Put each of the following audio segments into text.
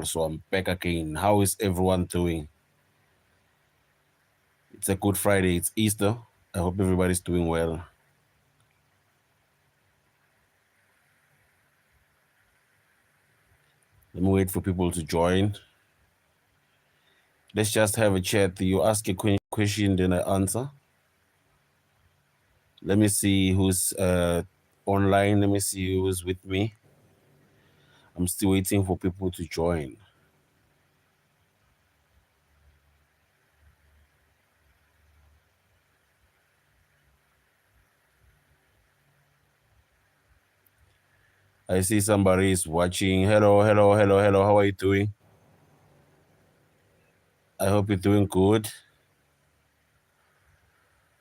So I'm back again. How is everyone doing? It's a good Friday. It's Easter. I hope everybody's doing well. Let me wait for people to join. Let's just have a chat. You ask a question, then I answer. Let me see who's online. Let me see who's with me. I'm still waiting for people to join. I see somebody is watching. Hello, hello, hello, hello. How are you doing? I hope you're doing good.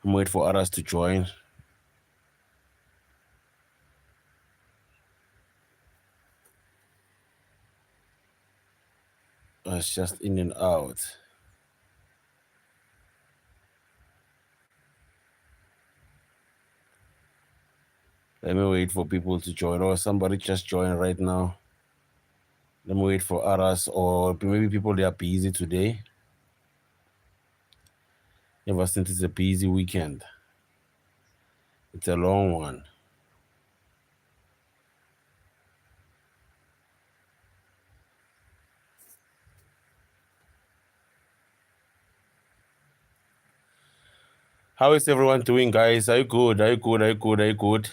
I'm waiting for others to join. It's just in and out. Let me wait for people to join. Or somebody just joined right now. Let me wait for others, or maybe people they are busy today. Ever since it's a busy weekend, it's a long one. How is everyone doing, guys? Are you good? Are you good? Are you good? Are you good?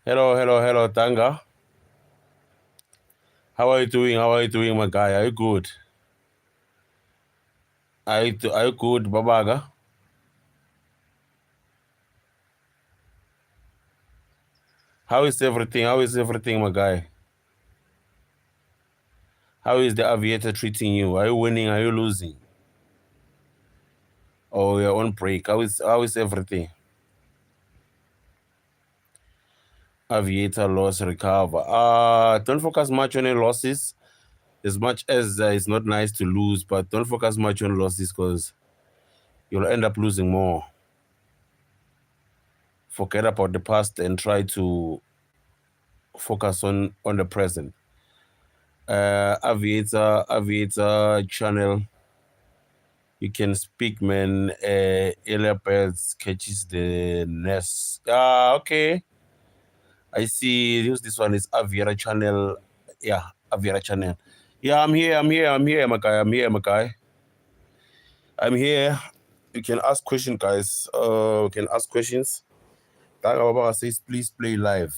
Hello, hello, hello, Tanga. How are you doing? How are you doing, my guy? Are you good? Are you good, Babaga? How is everything? How is everything, my guy? How is the aviator treating you? Are you winning? Are you losing? Oh, you're on break. How is everything? Aviator loss recover. Don't focus much on your losses. As much as it's not nice to lose, but don't focus much on losses because you'll end up losing more. Forget about the past and try to focus on the present. Aviator channel, you can speak, man. Elabeth catches the nest. Okay. I see. This one is Aviator channel. Yeah, Aviator channel. Yeah, I'm here, my guy. I'm here, my guy. I'm here. You can ask questions, guys. You can ask questions. Taga Baba says, please play live.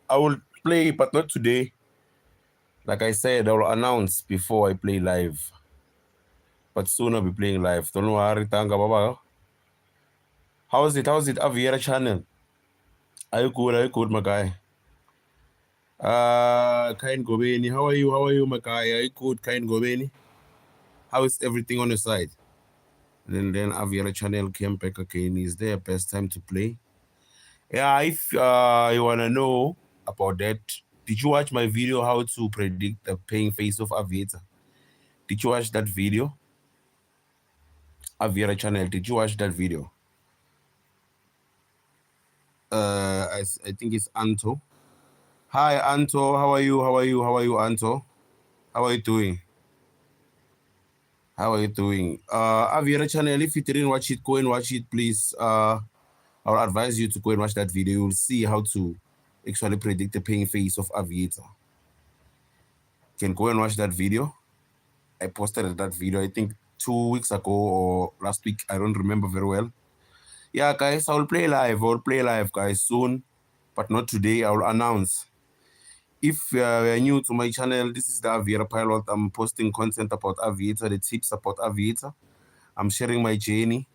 I will play, but not today. Like I said, I will announce before I play live. But soon I'll be playing live. Don't worry, Tanga Baba. How is it? How is it? Aviera channel. Are you good? Are you good, my guy? Kain Gobeni. How are you? How are you, my guy? Are you good, Kain Gobeni? How is everything on your side? And then Aviera channel came back again. Is there a best time to play? Yeah, if you wanna know about that, did you watch my video how to predict the paying face of Aviator? Did you watch that video? Aviator channel, did you watch that video? I think it's Anto. Hi Anto, how are you? How are you? How are you, Anto? How are you doing? How are you doing? Aviator channel, if you didn't watch it, go and watch it, please. I'll advise you to go and watch that video. You'll see how to actually predict the paying face of Aviator. You can go and watch that video. I posted that video, I think 2 weeks ago or last week. I don't remember very well. Yeah, guys, I'll play live. I'll play live, guys, soon, but not today. I'll announce. If you're new to my channel, this is the Aviator Pilot. I'm posting content about Aviator, the tips about Aviator. I'm sharing my journey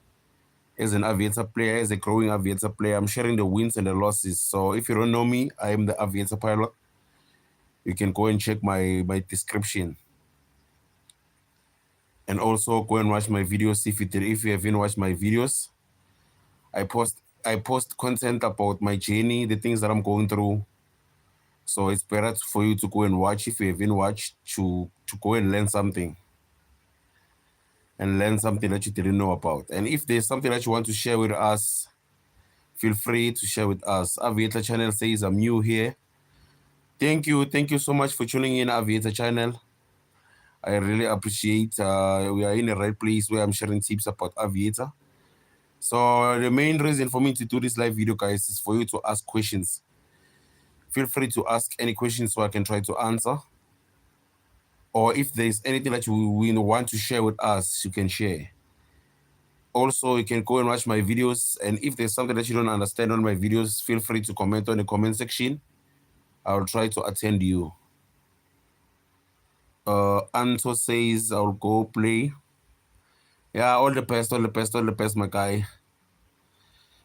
as an Aviator player, as a growing Aviator player. I'm sharing the wins and the losses. So if you don't know me, I am the Aviator Pilot. You can go and check my description. And also go and watch my videos if you haven't watched my videos. I post content about my journey, the things that I'm going through. So it's better for you to go and watch if you haven't watched to go and learn something. and learn something that you didn't know about. And if there's something that you want to share with us, feel free to share with us. Aviator Channel says I'm new here. Thank you so much for tuning in, Aviator Channel. I really appreciate. We are in the right place where I'm sharing tips about Aviator. So the main reason for me to do this live video, guys, is for you to ask questions. Feel free to ask any questions so I can try to answer. Or if there's anything that you want to share with us, you can share. Also, you can go and watch my videos. And if there's something that you don't understand on my videos, feel free to comment on the comment section. I'll try to attend you. Anto says I'll go play. Yeah, all the best, my guy.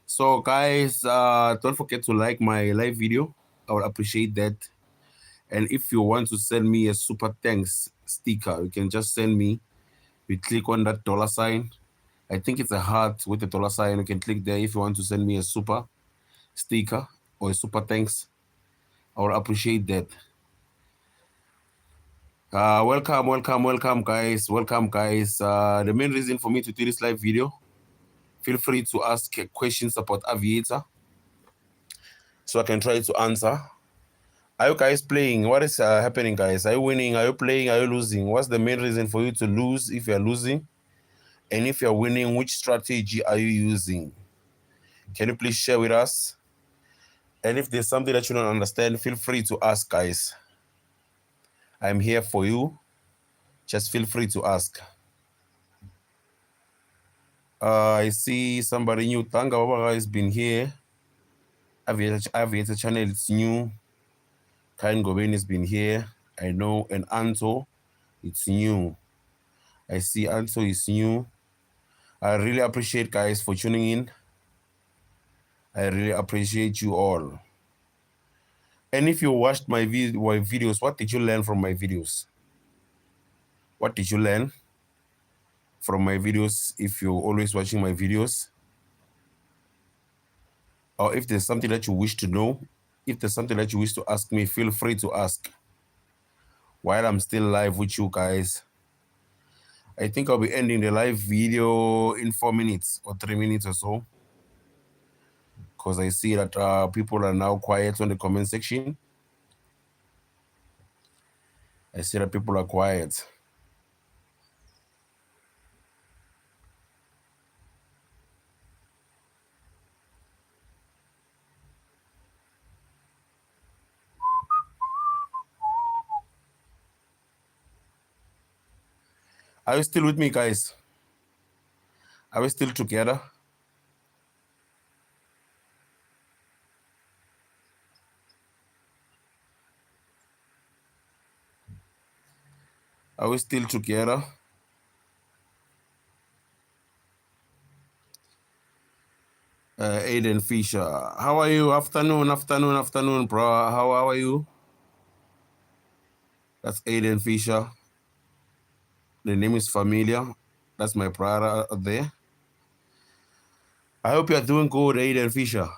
So guys, don't forget to like my live video. I would appreciate that. And if you want to send me a super thanks sticker, you can just send me. You click on that $sign. I think it's a heart with a $sign. You can click there if you want to send me a super sticker or a super thanks. I would appreciate that. Welcome, guys. Welcome, guys. The main reason for me to do this live video, feel free to ask questions about Aviator so I can try to answer. Are you guys playing? What is happening, guys? Are you winning? Are you playing? Are you losing? What's the main reason for you to lose if you're losing? And if you're winning, which strategy are you using? Can you please share with us? And if there's something that you don't understand, feel free to ask, guys. I'm here for you. Just feel free to ask. I see somebody new. Tanga Baba has been here. Aviator Channel, it's new. Kain Goben has been here. I know. And Anto, it's new. I see Anto is new. I really appreciate, guys, for tuning in. I really appreciate you all. And if you watched my videos, what did you learn from my videos? What did you learn from my videos if you're always watching my videos? Or if there's something that you wish to know, if there's something that you wish to ask me, feel free to ask. While I'm still live with you guys, I think I'll be ending the live video in 4 minutes or 3 minutes or so. Because I see that people are now quiet on the comment section. I see that people are quiet. Are you still with me, guys? Are we still together? Are we still together? Aiden Fisher. How are you? Afternoon, bro. How are you? That's Aiden Fisher. The name is familiar. That's my brother there. I hope you're doing good, Aiden Fisher.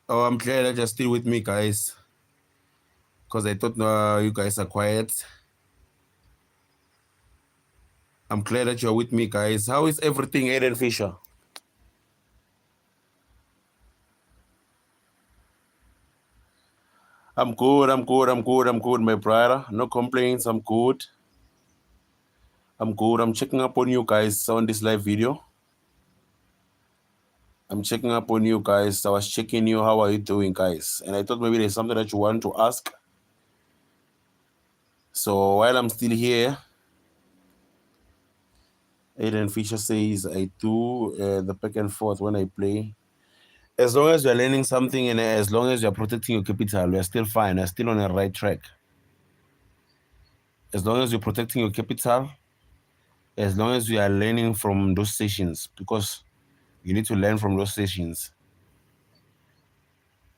Oh, I'm glad that you're still with me, guys. Because I thought you guys are quiet. I'm glad that you're with me, guys. How is everything, Aiden Fisher? I'm good, my brother. No complaints, I'm good. I'm checking up on you guys on this live video. I'm checking up on you guys. I was checking you. How are you doing, guys? And I thought maybe there's something that you want to ask. So while I'm still here, Aiden Fisher says, I do the back and forth when I play. As long as you're learning something and as long as you're protecting your capital, we're still fine. We're still on the right track. As long as you're protecting your capital, as long as you are learning from those sessions, because you need to learn from those sessions.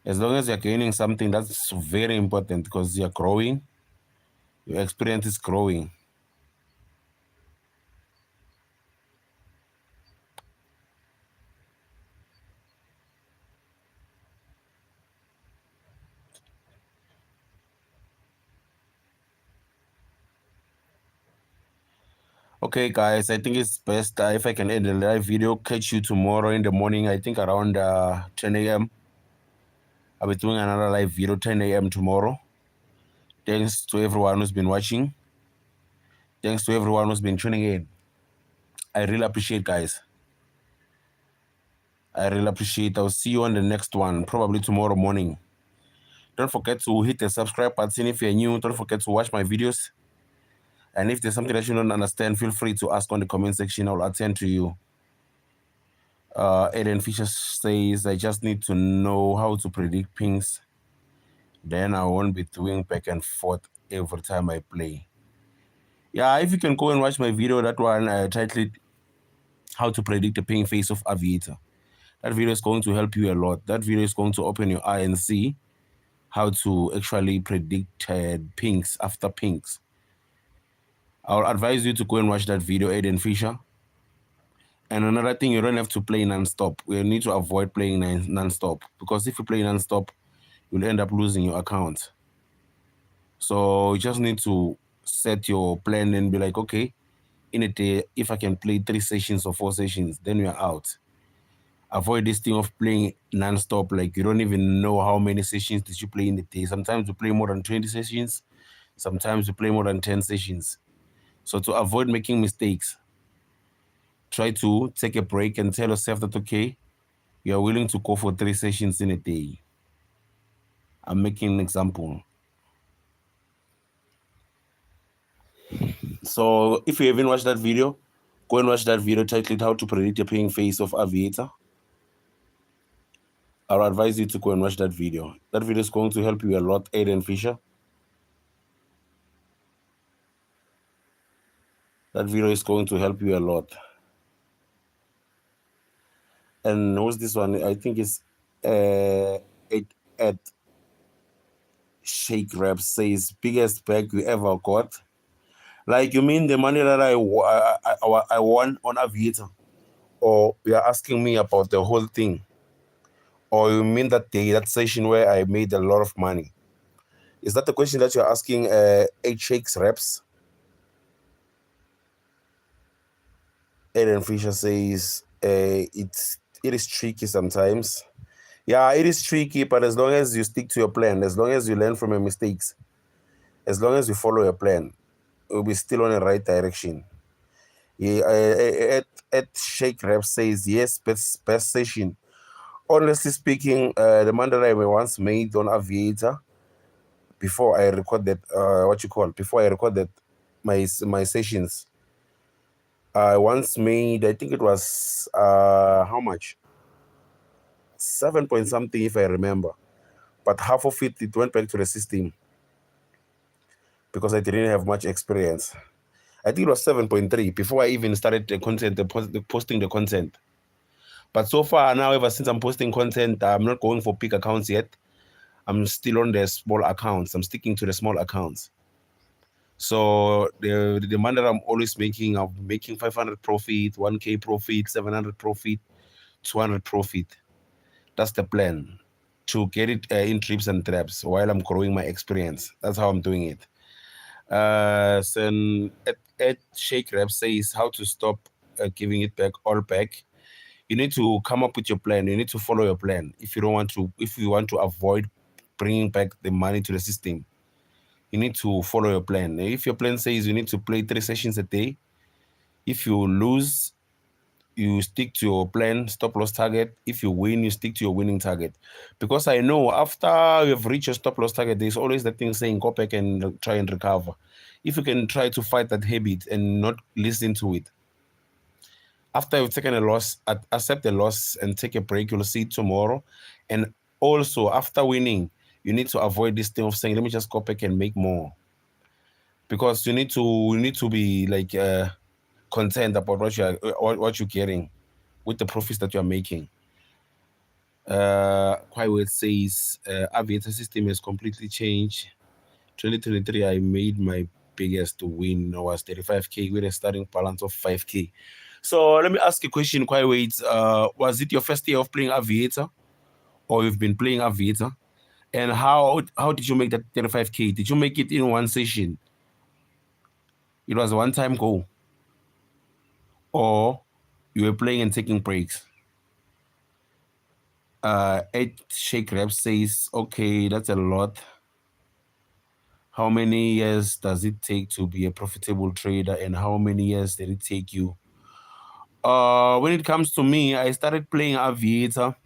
As long as you're gaining something, that's very important because you're growing, your experience is growing. Okay, guys, I think it's best if I can end the live video. Catch you tomorrow in the morning. I think around 10 a.m. I'll be doing another live video 10 a.m. tomorrow. Thanks to everyone who's been watching. Thanks to everyone who's been tuning in. I really appreciate, guys. I really appreciate. I'll see you on the next one, probably tomorrow morning. Don't forget to hit the subscribe button if you're new. Don't forget to watch my videos. And if there's something that you don't understand, feel free to ask on the comment section. I'll attend to you. Aiden Fisher says, I just need to know how to predict pings. Then I won't be doing back and forth every time I play. Yeah, if you can go and watch my video, that one titled How to Predict the Ping Face of Aviator. That video is going to help you a lot. That video is going to open your eye and see how to actually predict pings after pings. I'll advise you to go and watch that video, Aiden Fisher. And another thing, you don't have to play non-stop. You need to avoid playing non-stop, because if you play non-stop, you'll end up losing your account. So you just need to set your plan and be like, okay, in a day, if I can play 3 sessions or 4 sessions, then you're out. Avoid this thing of playing non-stop, like you don't even know how many sessions did you play in the day. Sometimes you play more than 20 sessions, sometimes you play more than 10 sessions. So to avoid making mistakes, try to take a break and tell yourself that, okay, you are willing to go for 3 sessions in a day. I'm making an example. So if you haven't watched that video, go and watch that video titled How to Predict the Paying Face of Aviator. I'll advise you to go and watch that video. That video is going to help you a lot, Aiden Fisher. That video is going to help you a lot. And what's this one? I think it's at Shake Rap says, biggest bag you ever got. Like, you mean the money that I won on Aviator? Or you're asking me about the whole thing? Or you mean that day, that session where I made a lot of money? Is that the question that you're asking, 8 Shakes Reps? Aiden Fisher says, it is tricky sometimes. Yeah, it is tricky, but as long as you stick to your plan, as long as you learn from your mistakes, as long as you follow your plan, you'll be still on the right direction. Yeah, at Shake Rap says, yes, best session. Honestly speaking, the man that I once made on Aviator, before I recorded, before I recorded my sessions, I once made, I think it was, how much? 7 point something, if I remember. But half of it went back to the system because I didn't have much experience. I think it was 7.3 before I even started the content, posting the content. But so far now, ever since I'm posting content, I'm not going for big accounts yet. I'm still on the small accounts. I'm sticking to the small accounts. So the money that I'm always making, I'm making 500 profit, 1K profit, 700 profit, 200 profit. That's the plan, to get it in trips and traps while I'm growing my experience. That's how I'm doing it. So at Shake Rap says how to stop giving it back all back. You need to come up with your plan. You need to follow your plan. If you want to avoid bringing back the money to the system, you need to follow your plan. If your plan says you need to play 3 sessions a day, if you lose, you stick to your plan, stop loss target. If you win, you stick to your winning target. Because I know after you've reached your stop loss target, there's always that thing saying go back and try and recover. If you can try to fight that habit and not listen to it, after you've taken a loss, accept the loss and take a break. You'll see it tomorrow. And also after winning, you need to avoid this thing of saying, let me just go back and make more. Because you need to be like content about what you're getting with the profits that you're making. Quite says Aviator system has completely changed. 2023, I made my biggest win. I was 35K with a starting balance of 5K. So let me ask you a question, Quite was it your first year of playing Aviator, or you've been playing Aviator? And how did you make that 35K? Did you make it in one session? It was a one-time goal. or you were playing and taking breaks? 8 shake reps says, okay, that's a lot. How many years does it take to be a profitable trader, and how many years did it take you? When it comes to me, I started playing Aviator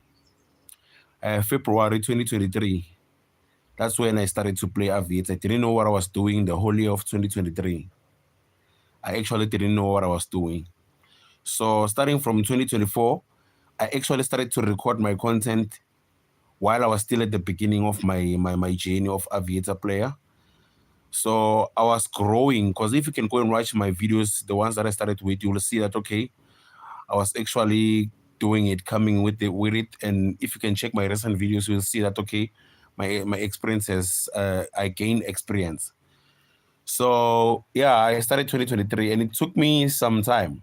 February 2023. That's when I started to play Aviator. I didn't know what I was doing the whole year of 2023. I actually didn't know what I was doing. So starting from 2024, I actually started to record my content while I was still at the beginning of my journey of Aviator player. So I was growing, because if you can go and watch my videos, the ones that I started with, you will see that, okay, I was actually doing it, coming with it. And if you can check my recent videos, you'll see that, okay, my experiences, I gained experience. So yeah, I started 2023 and it took me some time.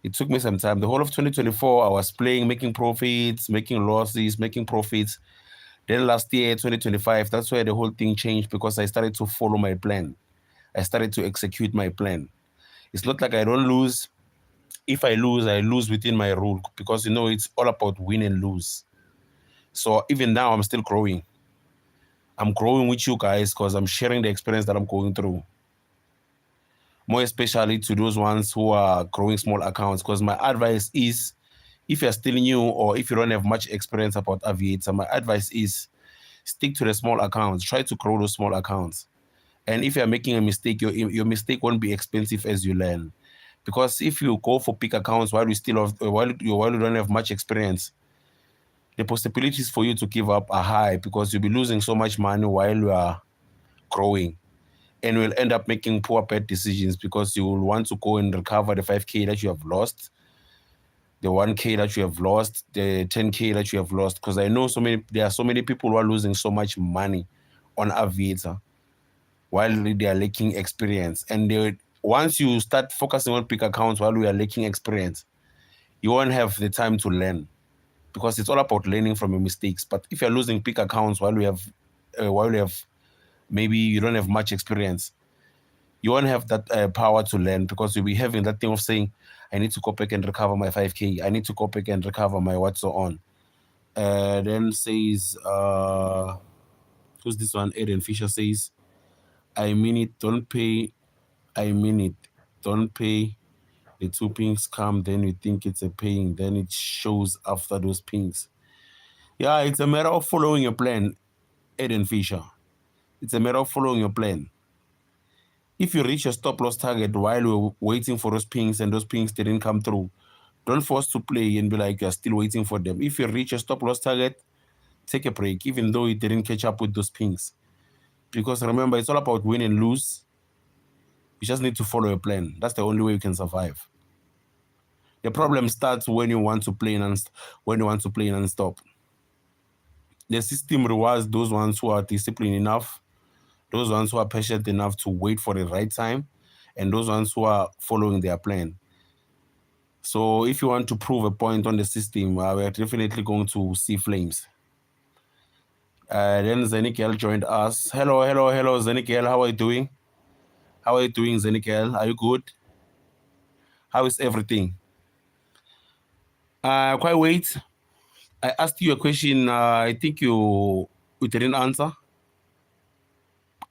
The whole of 2024, I was playing, making profits, making losses, making profits. Then last year, 2025, that's where the whole thing changed, because I started to follow my plan. I started to execute my plan. It's not like I don't lose. If I lose within my rule, because it's all about win and lose. So even now, I'm still growing. I'm growing with you guys because I'm sharing the experience that I'm going through. More especially to those ones who are growing small accounts, because my advice is, if you're still new or if you don't have much experience about Aviator, my advice is stick to the small accounts. Try to grow those small accounts. And if you're making a mistake, your mistake won't be expensive as you learn. Because if you go for big accounts while you don't have much experience, the possibilities for you to give up are high, because you'll be losing so much money while you are growing. And will end up making poor, bad decisions, because you will want to go and recover the 5K that you have lost, the 1K that you have lost, the 10K that you have lost. Because I know there are so many people who are losing so much money on Aviator while they are lacking experience. And once you start focusing on big accounts while we are lacking experience, you won't have the time to learn, because it's all about learning from your mistakes. But if you're losing big accounts while you have maybe you don't have much experience, you won't have that power to learn, because you'll be having that thing of saying, I need to go back and recover my 5K. I need to go back and recover my what so on. Then says, who's this one? Aiden Fisher says, I mean it, don't pay. I mean it, don't pay. The 2 pings come, then you think it's a paying, then it shows after those pings. Yeah, it's a matter of following your plan, Aiden Fisher. It's a matter of following your plan. If you reach your stop loss target while you're waiting for those pings and those pings didn't come through, don't force to play and be like you're still waiting for them. If you reach your stop loss target, take a break, even though you didn't catch up with those pings. Because remember, it's all about win and lose. You just need to follow your plan. That's the only way you can survive. The problem starts when you want to play non-stop. The system rewards those ones who are disciplined enough, those ones who are patient enough to wait for the right time, and those ones who are following their plan. So if you want to prove a point on the system, we're definitely going to see flames. Then Zenikel joined us. Hello, Zenikel. How are you doing? How are you doing, Zenikel? Are you good? How is everything? Quite wait. I asked you a question. I think you didn't answer,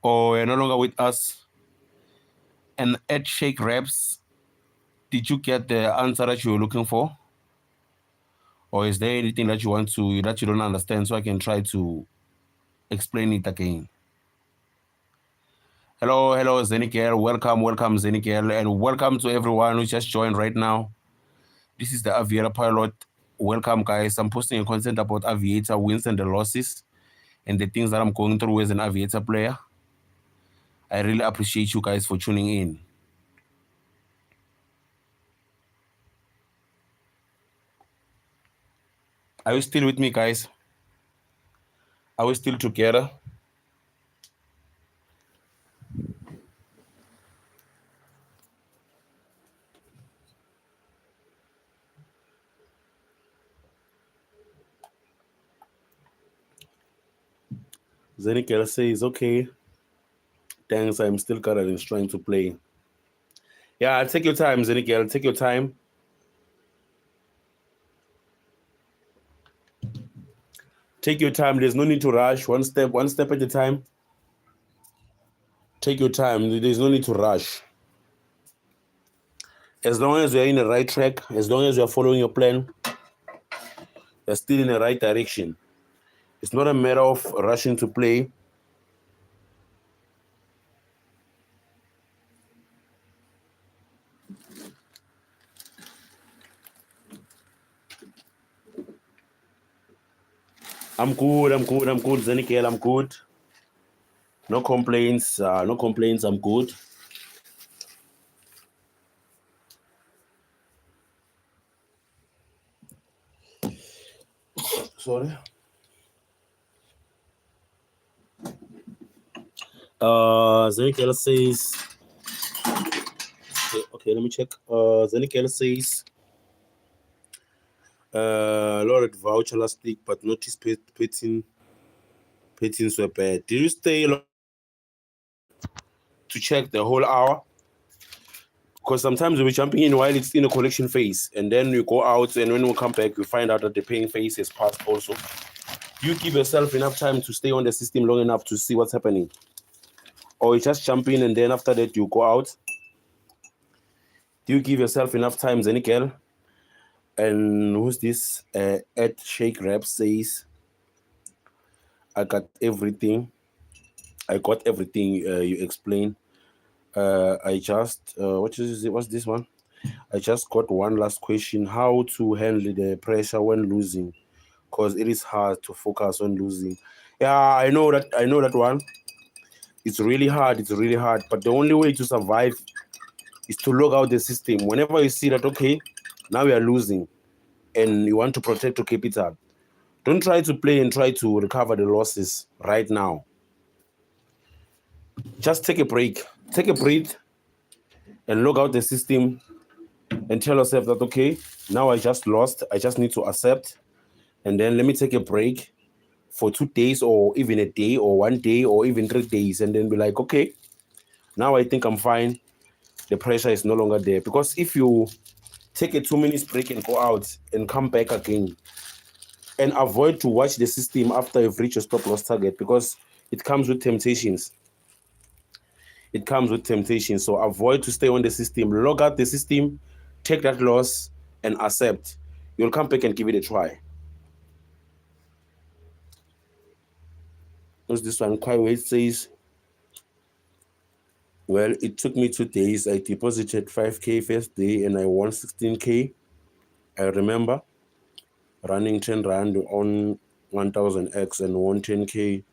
or you're no longer with us. And at Shake Reps, did you get the answer that you were looking for? Or is there anything that you don't understand, so I can try to explain it again? Hello, Zenikel. Welcome, Zenikel, and welcome to everyone who just joined right now. This is the Aviator Pilot. Welcome, guys. I'm posting a content about Aviator wins and the losses, and the things that I'm going through as an Aviator player. I really appreciate you guys for tuning in. Are you still with me, guys? Are we still together? Zenikel says, okay, thanks, I'm still gathering, trying to play. Yeah, take your time, Zenikel. Take your time. Take your time. There's no need to rush. One step at a time. Take your time. There's no need to rush. As long as you're in the right track, as long as you're following your plan, you're still in the right direction. It's not a matter of rushing to play. I'm good, Zenikel, I'm good. No complaints, I'm good. Sorry. Zenikel says, okay, let me check. Zenikel says, Lord voucher last week, but notice Patins were bad. Did you stay to check the whole hour? Because sometimes we'll be jumping in while it's in a collection phase, and then we go out, and when we come back, we find out that the paying phase has passed also. You give yourself enough time to stay on the system long enough to see what's happening. Or you just jump in, and then after that, you go out. Do you give yourself enough time, Zenikel? And who's this? Ed Shake Rap says, I got everything. You explain. I just, what's this one? I just got one last question. How to handle the pressure when losing? Because it is hard to focus on losing. Yeah, I know that one. It's really hard. But the only way to survive is to log out the system. Whenever you see that, okay, now we are losing and you want to protect to keep it up, don't try to play and try to recover the losses right now. Just take a break. Take a breath and log out the system and tell yourself that, okay, now I just lost. I just need to accept. And then let me take a break for 2 days or even a day or 1 day or even 3 days. And then be like, okay, now I think I'm fine. The pressure is no longer there. Because if you take a 2 minutes break and go out and come back again and avoid to watch the system after you've reached your stop loss target, because it comes with temptations. So avoid to stay on the system. Log out the system, take that loss and accept. You'll come back and give it a try. What's this one? Quite says, well, it took me 2 days. I deposited 5K first day and I won 16K. I remember running 10 rand on 1000X and won 10K.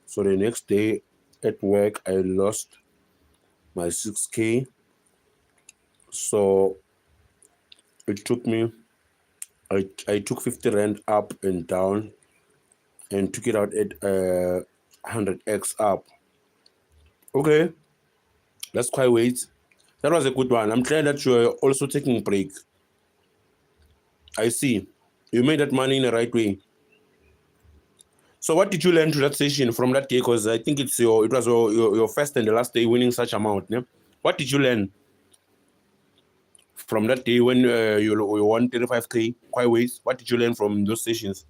So the next day at work, I lost my 6K. So it took me, I took 50 rand up and down and took it out at 100X up. Okay, that's quite weight. That was a good one. I'm glad that you're also taking a break. I see. You made that money in the right way. So what did you learn to that session from that day? Because I think it was your first and the last day winning such amount. Yeah? What did you learn from that day when you won 35K? Quite ways. What did you learn from those sessions?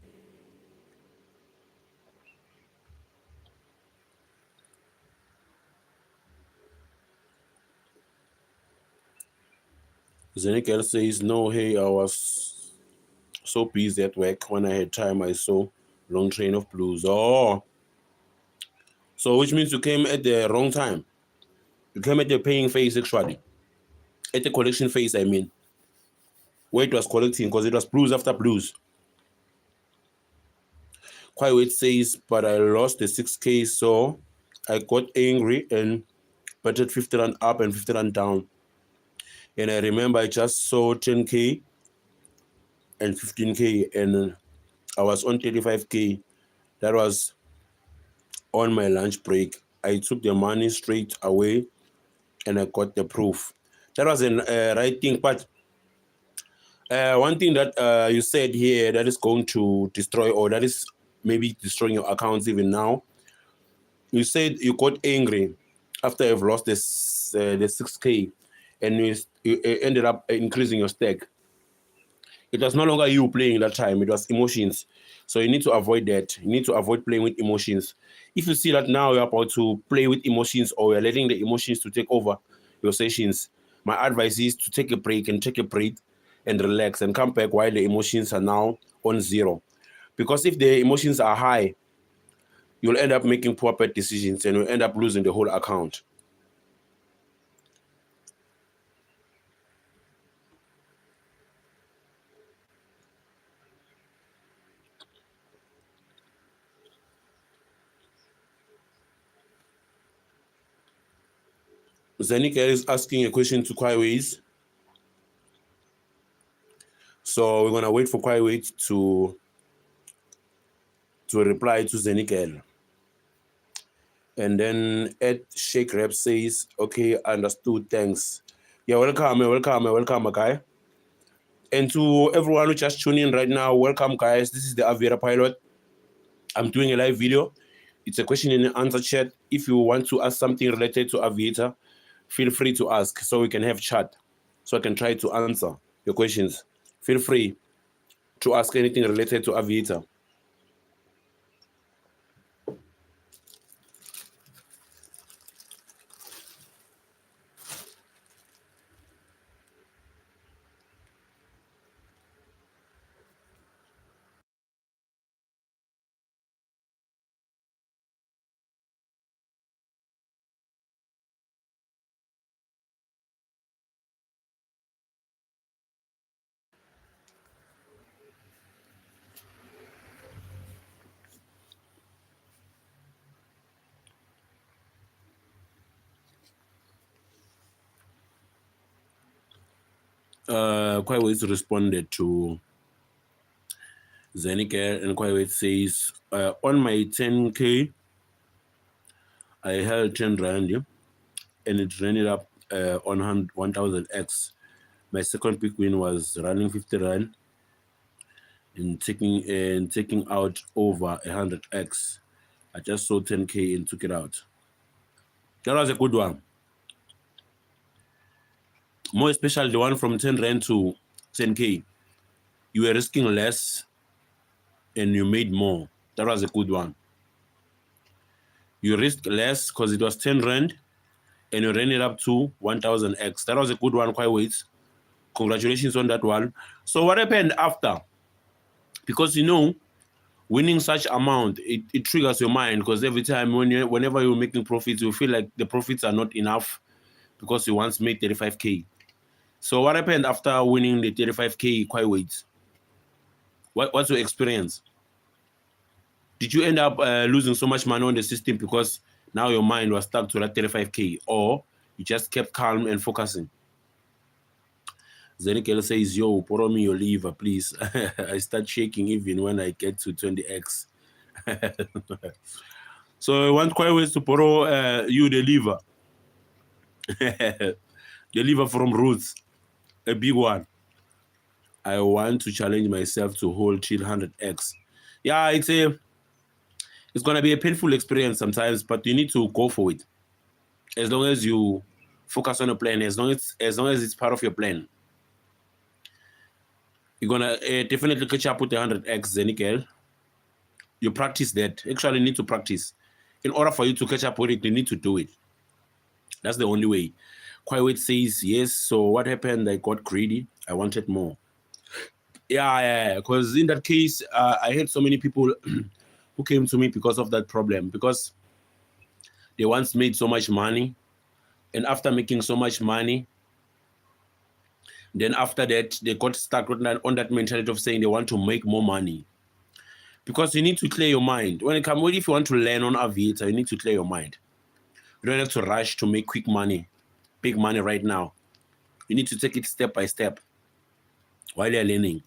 Zenikel says, no, hey, I was so busy at work. When I had time, I saw Long Train of Blues. Oh, so which means you came at the wrong time. You came at the paying phase actually. At the collection phase, I mean. Where it was collecting, because it was blues after blues. Quite what it says, but I lost the 6K, so I got angry and betted 50 rand up and 50 rand down. And I remember I just saw 10K and 15K, and I was on 35K. That was on my lunch break. I took the money straight away and I got the proof. That was a right thing. But one thing that you said here that is going to destroy, or that is maybe destroying your accounts even now, you said you got angry after you've lost the 6K and you ended up increasing your stake. It was no longer you playing that time, it was emotions. So you need to avoid that. You need to avoid playing with emotions. If you see that now you're about to play with emotions or you're letting the emotions to take over your sessions, my advice is to take a break and take a breath and relax and come back while the emotions are now on zero. Because if the emotions are high, you'll end up making poor bad decisions and you'll end up losing the whole account. Zenika is asking a question to Kwaiways. So we're gonna wait for Kwaiways to reply to Zenikel. And then Ed Shake Rep says, okay, understood, thanks. Yeah, welcome, guy. And to everyone who just tuned in right now, welcome, guys. This is the Aviator Pilot. I'm doing a live video. It's a question and answer chat. If you want to ask something related to Aviator, feel free to ask so we can have chat, so I can try to answer your questions. Feel free to ask anything related to Aviator. Kwaiways responded to Zenicare, and Kwaiways says, on my 10K, I held 10 Rand, and it ran it up on 1000X. My second big win was running 50 Rand and taking out over 100X. I just sold 10K and took it out. That was a good one. More especially the one from 10 Rand to 10K. You were risking less and you made more. That was a good one. You risked less because it was 10 Rand and you ran it up to 1000X. That was a good one, Kwaiways. Congratulations on that one. So what happened after? Because winning such amount, it triggers your mind, because every time whenever you're making profits, you feel like the profits are not enough because you once made 35K. So what happened after winning the 35K Kwaiways? What's your experience? Did you end up losing so much money on the system because now your mind was stuck to that 35K, or you just kept calm and focusing? Zenikel says, yo, borrow me your lever, please. I start shaking even when I get to 20X. So I want Kwaiways to borrow you the lever. The lever from Roots, a big one. I want to challenge myself to hold till 100X. Yeah, it's gonna be a painful experience sometimes, but you need to go for it. As long as you focus on a plan, as long as it's part of your plan, you're gonna definitely catch up with the 100X, Zenikel. You practice that. Actually, need to practice. In order for you to catch up with it, you need to do it. That's the only way. Kwaiways says, yes, so what happened? I got greedy. I wanted more. Yeah, because in that case, I had so many people who came to me because of that problem, because they once made so much money, and after making so much money, then after that, they got stuck on that mentality of saying they want to make more money. Because you need to clear your mind. If you want to learn on Aviator, you need to clear your mind. You don't have to rush to make quick money, big money right now. You need to take it step by step while you're learning.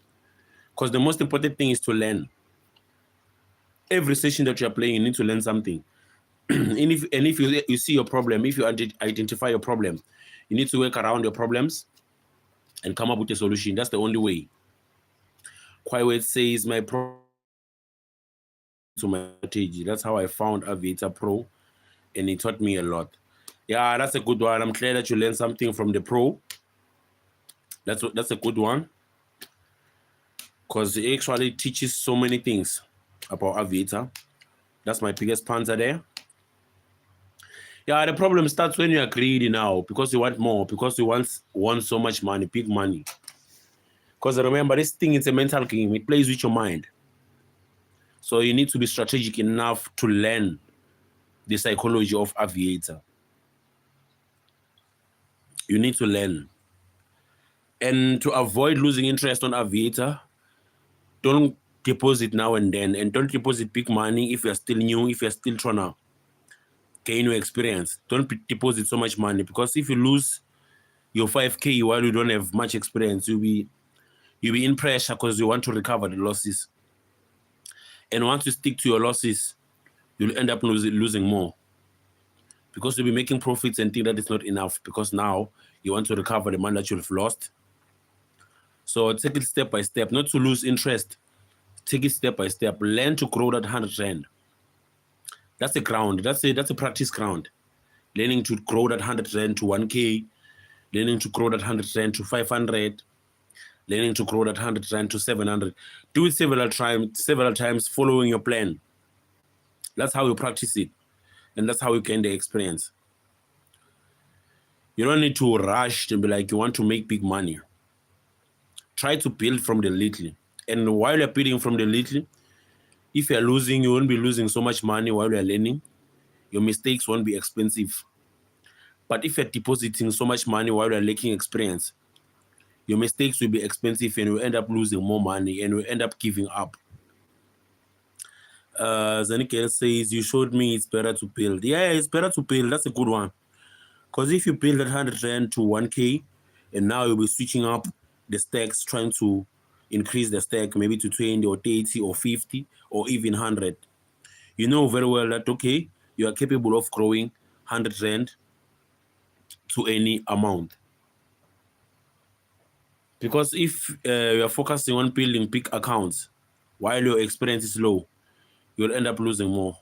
Because the most important thing is to learn. Every session that you're playing, you need to learn something. and if you see your problem, if you identify your problem, you need to work around your problems and come up with a solution. That's the only way. Kwaiways says, my pro to my strategy. That's how I found Aviator Pro, and it taught me a lot. Yeah, that's a good one. I'm glad that you learned something from the pro. That's a good one, because it actually teaches so many things about Aviator. That's my biggest sponsor there. Yeah, the problem starts when you are greedy now, because you want more, because you want so much money, big money. Because remember, this thing is a mental game. It plays with your mind. So you need to be strategic enough to learn the psychology of Aviator. You need to learn. And to avoid losing interest on Aviator, don't deposit now and then, and don't deposit big money if you're still new, if you're still trying to gain your experience. Don't deposit so much money, because if you lose your 5K while you don't have much experience, you'll be in pressure because you want to recover the losses. And once you stick to your losses, you'll end up losing more, because you'll be making profits and think that it's not enough, because now you want to recover the money that you've lost. So take it step by step, not to lose interest. Take it step by step. Learn to grow that 100 Rand. That's a ground. That's a practice ground. Learning to grow that 100 Rand to 1K. Learning to grow that 100 Rand to 500. Learning to grow that 100 Rand to 700. Do it several times following your plan. That's how you practice it. And that's how you gain the experience. You don't need to rush and be like, you want to make big money. Try to build from the little. And while you're building from the little, if you're losing, you won't be losing so much money while you're learning. Your mistakes won't be expensive. But if you're depositing so much money while you're lacking experience, your mistakes will be expensive, and you end up losing more money, and you end up giving up. Zanika says, you showed me it's better to build. Yeah, it's better to build. That's a good one. Because if you build that 100 Rand to 1K, and now you'll be switching up the stacks, trying to increase the stack maybe to 20 or 30 or 50 or even 100. You know very well that, okay, you are capable of growing 100 Rand to any amount. Because if you are focusing on building big accounts while your experience is low, you'll end up losing more.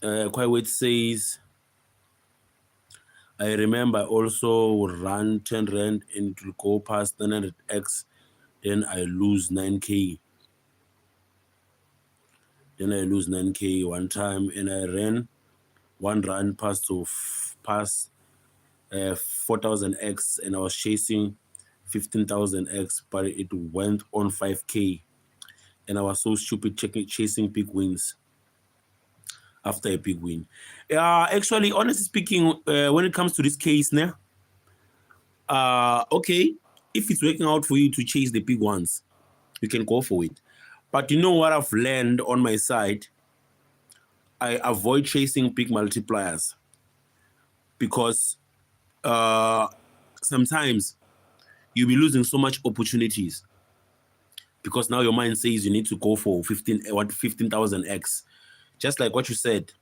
Quite says, I remember I also run 10 Rand and to go past 900X, then I lose 9K. Then I lose 9K one time, and I ran one run past 4,000X, and I was chasing 15,000X, but it went on 5K, and I was so stupid chasing big wins after a big win. Actually, honestly speaking, when it comes to this case now, okay, if it's working out for you to chase the big ones, you can go for it. But you know what I've learned on my side? I avoid chasing big multipliers, because sometimes you'll be losing so much opportunities, because now your mind says you need to go for 15,000X. Just like what you said,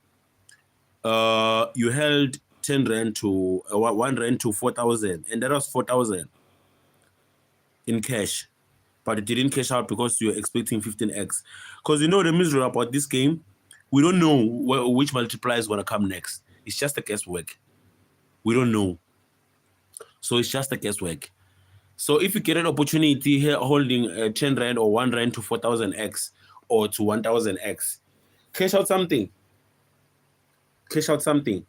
you held 10 Rand to 1 Rand to 4,000, and that was 4,000 in cash, but it didn't cash out because you're expecting 15X. Because you know the misery about this game, we don't know which multiplier is going to come next. It's just a guesswork. We don't know. So it's just a guesswork. So if you get an opportunity here holding 10 Rand or 1 Rand to 4,000X or to 1,000X, cash out something. Cash out something.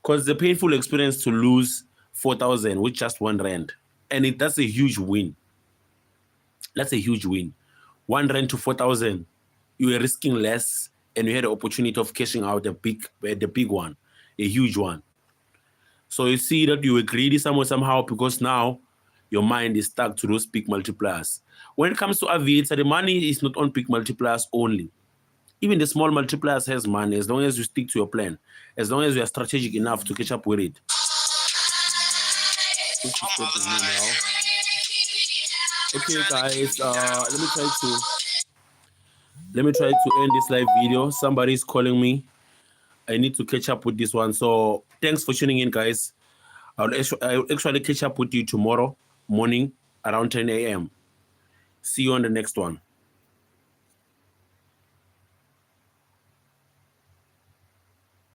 Because the painful experience to lose 4,000 with just 1 Rand. And that's a huge win. That's a huge win. 1 Rand to 4,000. You were risking less, and you had the opportunity of cashing out the big one, a huge one. So you see that you were greedy somehow, because now your mind is stuck to those big multipliers. When it comes to Aviator, the money is not on big multipliers only. Even the small multipliers has money, as long as you stick to your plan, as long as you are strategic enough to catch up with it. Okay, guys, let me try to end this live video. Somebody's calling me. I need to catch up with this one. So thanks for tuning in, guys. I'll actually catch up with you tomorrow morning around 10 a.m. See you on the next one.